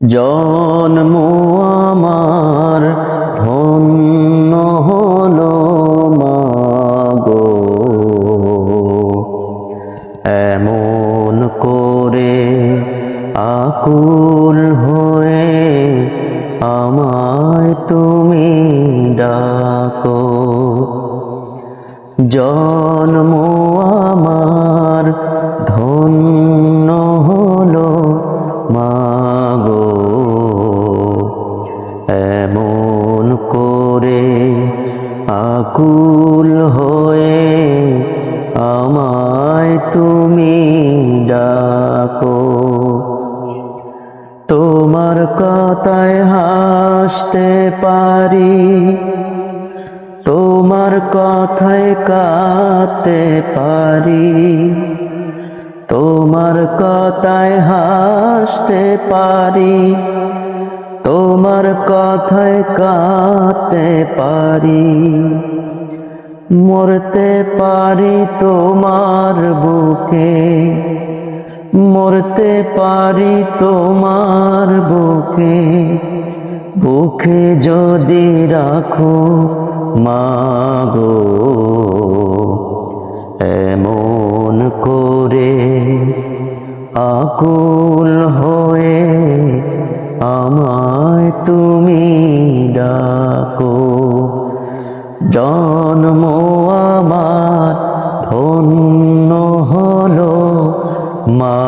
জন্ম আমার ধন্য হলো মাগো, এমন করে আকুল হয়ে আমায় তুমি ডাকো। জন্ম আমার ধন্য হলো মাগো, এমন করে আকুল হয়ে আমায় তুমি ডাকো। তোমার কথায় হাসতে পারি, তোমার কথায় কাঁদতে পারি, তোমার কথায় হাসতে পারি, তোমার কথায় কাঁদতে পারি, মরতে পারি তোমার বুকে, মরতে পারি তোমার বুকে, বুকে যদি রাখো মাগো, এমন করে আকুল হয়ে আমায় তুমি ডাকো। জন্ম আমার ধন্য হলো মা।